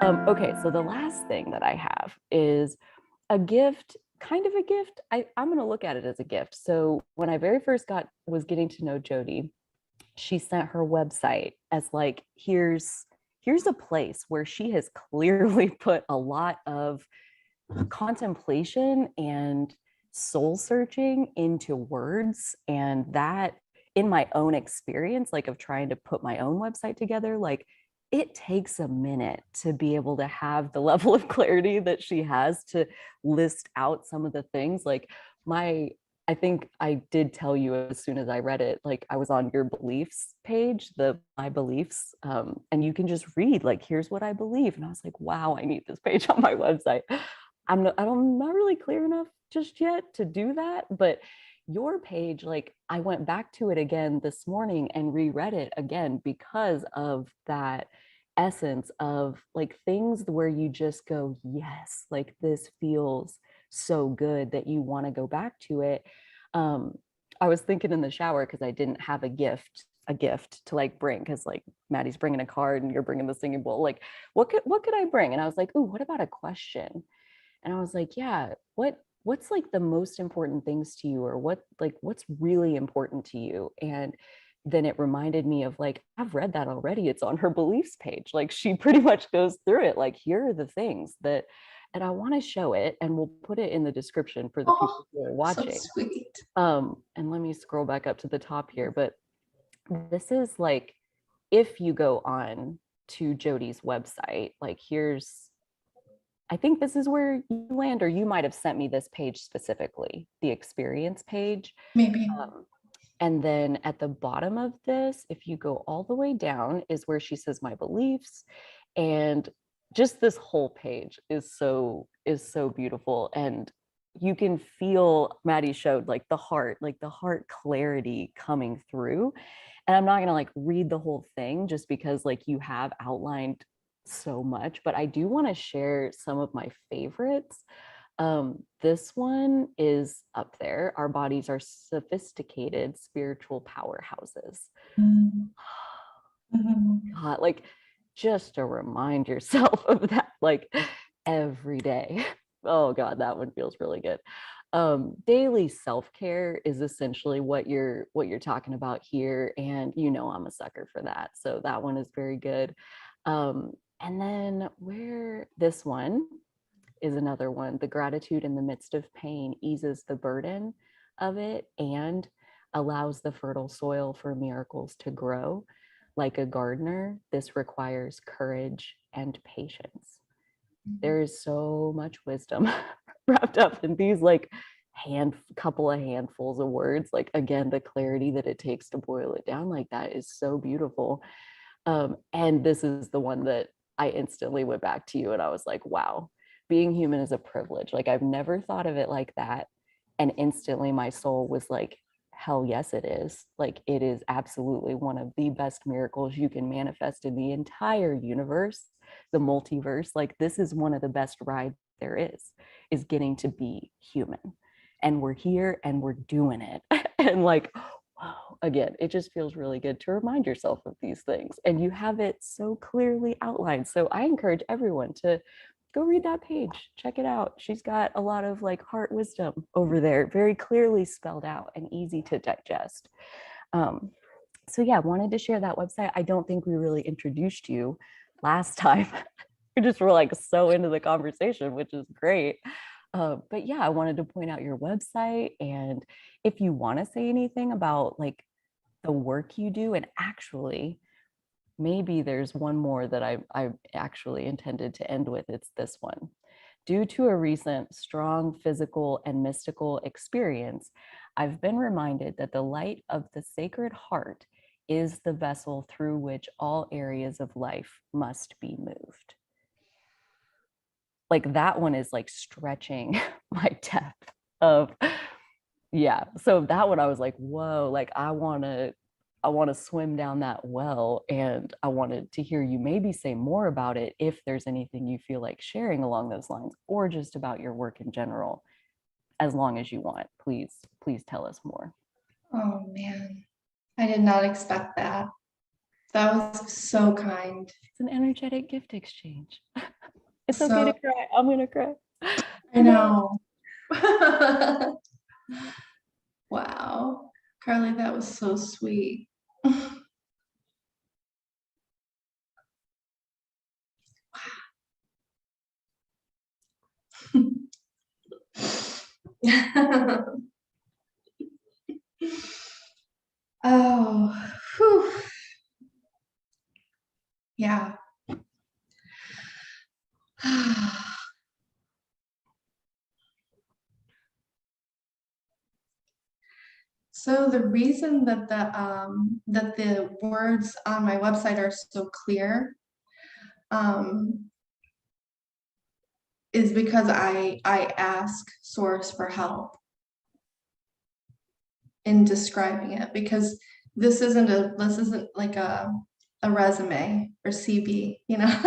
Okay, so the last thing that I have is a gift, kind of a gift. I'm going to look at it as a gift. So when I very first was getting to know Jody, she sent her website as like, here's a place where she has clearly put a lot of contemplation and soul searching into words. And that, in my own experience, like of trying to put my own website together, like it takes a minute to be able to have the level of clarity that she has to list out some of the things. Like my I think I did tell you as soon as I read it, like I was on your beliefs page, the my beliefs, and you can just read like, here's what I believe. And I was like, wow, I need this page on my website. I'm not really clear enough just yet to do that, but your page, like I went back to it again this morning and reread it again because of that essence of like things where you just go, yes, like this feels so good that you want to go back to it. um I was thinking in the shower because I didn't have a gift to like bring, because like Maddie's bringing a card and you're bringing the singing bowl, like what could I bring? And I was like, oh, what about a question? And I was like, yeah, what's like the most important things to you, or what's really important to you? And then it reminded me of like, I've read that already. It's on her beliefs page. Like she pretty much goes through it. Like, here are the things that, and I want to show it, and we'll put it in the description for the Oh, people who are so watching. sweet. And let me scroll back up to the top here, but this is like, if you go on to Jody's website, like I think this is where you land, or you might have sent me this page specifically, the experience page. Maybe. And then at the bottom of this, if you go all the way down, is where she says my beliefs. And just this whole page is so beautiful. And you can feel, Maddie showed like the heart clarity coming through. And I'm not gonna like read the whole thing just because like you have outlined so much, but I do want to share some of my favorites. This one is up there. Our bodies are sophisticated spiritual powerhouses. Mm. Mhm. God, like just to remind yourself of that, like every day. Oh God, that one feels really good. Daily self-care is essentially what you're talking about here, and I'm a sucker for that. So that one is very good. And then where this one is another one. The gratitude in the midst of pain eases the burden of it and allows the fertile soil for miracles to grow. Like a gardener, this requires courage and patience. There is so much wisdom wrapped up in these like couple of handfuls of words. Like again, the clarity that it takes to boil it down like that is so beautiful. And this is the one that I instantly went back to you and I was like, wow, being human is a privilege. Like I've never thought of it like that. And instantly my soul was like, hell yes, it is. Like it is absolutely one of the best miracles you can manifest in the entire universe, the multiverse. Like this is one of the best rides there is getting to be human. And we're here and we're doing it. And like, wow, again, it just feels really good to remind yourself of these things. And you have it so clearly outlined. So I encourage everyone to go read that page, check it out. She's got a lot of like heart wisdom over there, very clearly spelled out and easy to digest. Um, so yeah, wanted to share that website. I don't think we really introduced you last time. We just were like so into the conversation, which is great. But yeah, I wanted to point out your website, and if you want to say anything about like the work you do, and actually maybe there's one more that I actually intended to end with. It's this one. Due to a recent strong physical and mystical experience, I've been reminded that the light of the Sacred Heart is the vessel through which all areas of life must be moved. Like that one is like stretching my depth of, yeah. So that one I was like, whoa, like I want to swim down that well. And I wanted to hear you maybe say more about it if there's anything you feel like sharing along those lines, or just about your work in general. As long as you want, please tell us more. Oh man, I did not expect that. That was so kind. It's an energetic gift exchange. It's okay So to cry. I'm gonna cry. I know. Wow. Carly, that was so sweet. Oh, whew. Yeah. So the reason that the words on my website are so clear is because I ask Source for help in describing it, because this isn't like a resume or CV, you know.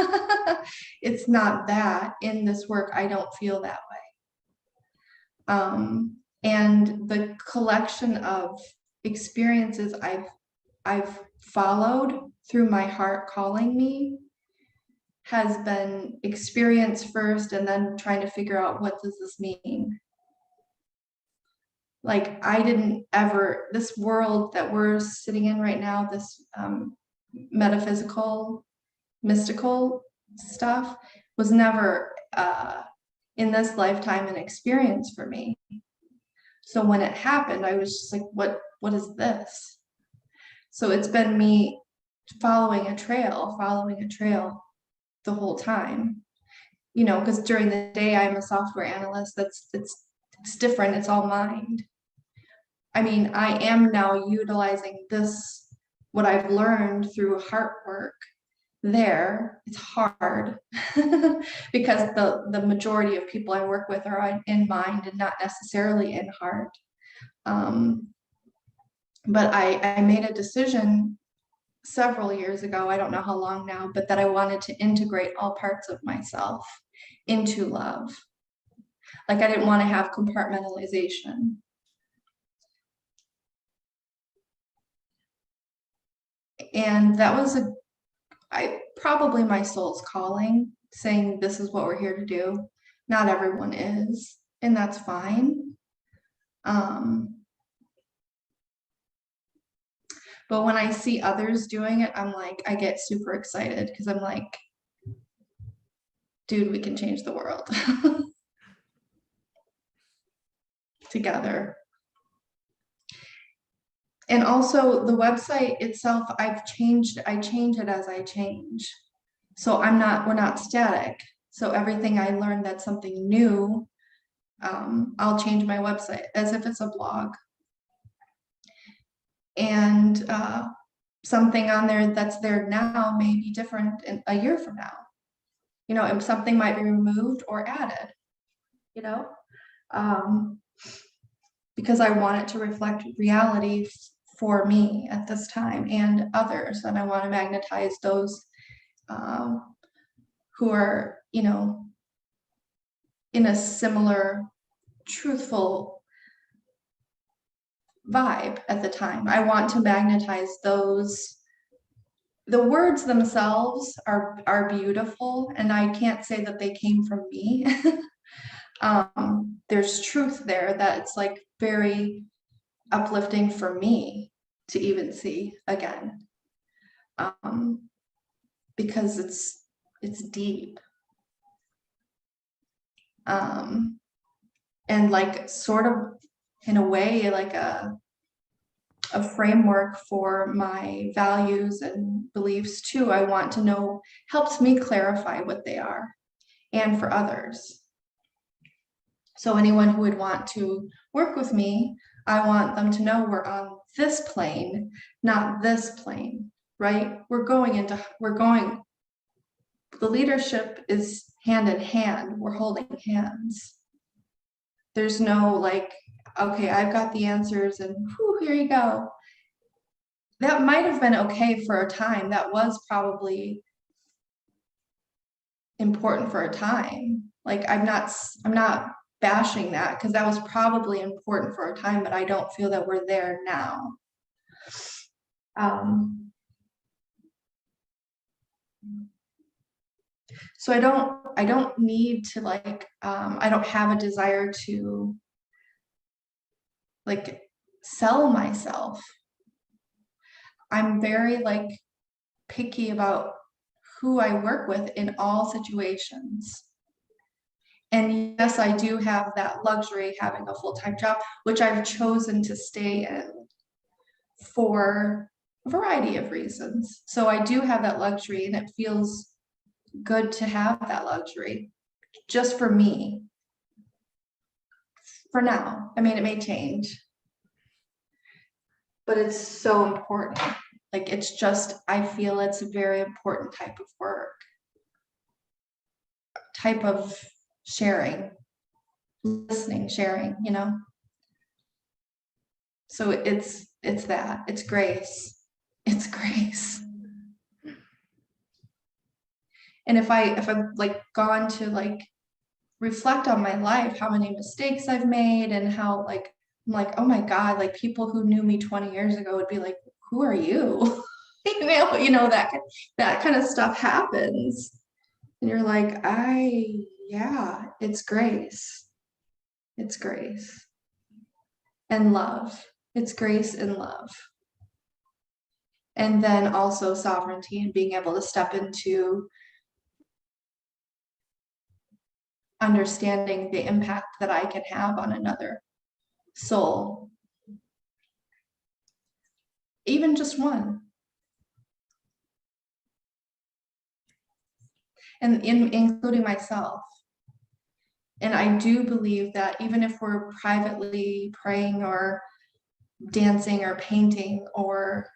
It's not that. In this work, I don't feel that way. And the collection of experiences I've followed through my heart calling me has been experience first, and then trying to figure out, what does this mean? Like, I didn't ever, this world that we're sitting in right now, this metaphysical, mystical stuff was never in this lifetime an experience for me. So when it happened, I was just like, what is this? So it's been me following a trail the whole time, you know, because during the day I'm a software analyst. It's different. It's all mind. I mean, I am now utilizing this, what I've learned through heart work there. It's hard because the majority of people I work with are in mind and not necessarily in heart. But I made a decision several years ago, I don't know how long now, but that I wanted to integrate all parts of myself into love. Like, I didn't want to have compartmentalization. And that was probably my soul's calling, saying this is what we're here to do. Not everyone is, and that's fine. But when I see others doing it, I'm like, I get super excited, because I'm like, dude, we can change the world together. And also the website itself, I change it as I change. So we're not static. So everything I learned that's something new, I'll change my website as if it's a blog. And something on there that's there now may be different in a year from now. You know, and something might be removed or added, you know, because I want it to reflect reality for me at this time and others. And I want to magnetize those who are, you know, in a similar truthful vibe at the time. I want to magnetize those. The words themselves are beautiful, and I can't say that they came from me. There's truth there that it's like very uplifting for me to even see again, because it's deep, and like sort of in a way like a framework for my values and beliefs too. I want to know, helps me clarify what they are, and for others. So anyone who would want to work with me, I want them to know we're on this plane, not this plane, right? The leadership is hand in hand. We're holding hands. There's no like, okay, I've got the answers and whew, here you go. That might have been okay for a time. That was probably important for a time. Like, I'm not bashing that, because that was probably important for a time, but I don't feel that we're there now. So I don't need to like, I don't have a desire to like sell myself. I'm very like picky about who I work with in all situations. And yes, I do have that luxury having a full-time job, which I've chosen to stay in for a variety of reasons. So I do have that luxury, and it feels good to have that luxury just for me for now. I mean, it may change, but it's so important. Like, it's just, I feel it's a very important type of work, type of sharing, listening, sharing, you know? So it's that, it's grace. It's grace. And if I've like gone to like reflect on my life, how many mistakes I've made, and how like I'm like, oh my God, like people who knew me 20 years ago would be like, who are you? That kind of stuff happens. And you're like, yeah, it's grace. It's grace and love. It's grace and love. And then also sovereignty and being able to step into understanding the impact that I can have on another soul, even just one. And including myself. And I do believe that even if we're privately praying or dancing or painting or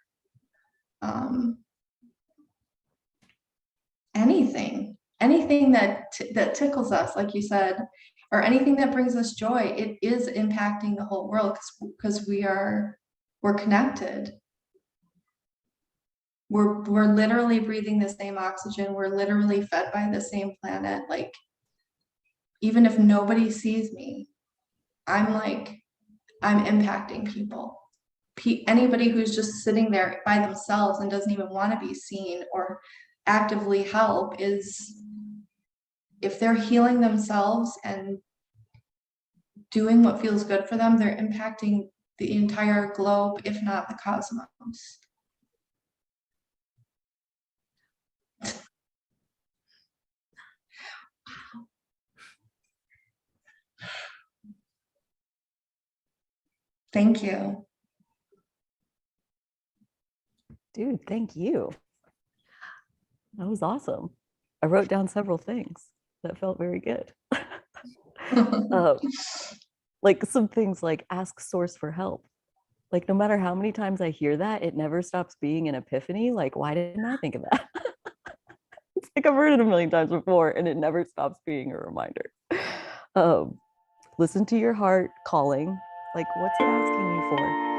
anything that tickles us, like you said, or anything that brings us joy, it is impacting the whole world, because we're connected. We're literally breathing the same oxygen. We're literally fed by the same planet. Like, even if nobody sees me, I'm impacting people. Anybody who's just sitting there by themselves and doesn't even want to be seen or actively help, is, if they're healing themselves and doing what feels good for them, they're impacting the entire globe, if not the cosmos. Thank you. Dude, thank you. That was awesome. I wrote down several things that felt very good. Like some things like ask source for help. Like no matter how many times I hear that, it never stops being an epiphany. Like, why didn't I think of that? It's like I've heard it a million times before and it never stops being a reminder. Listen to your heart calling. Like, what's it asking you for?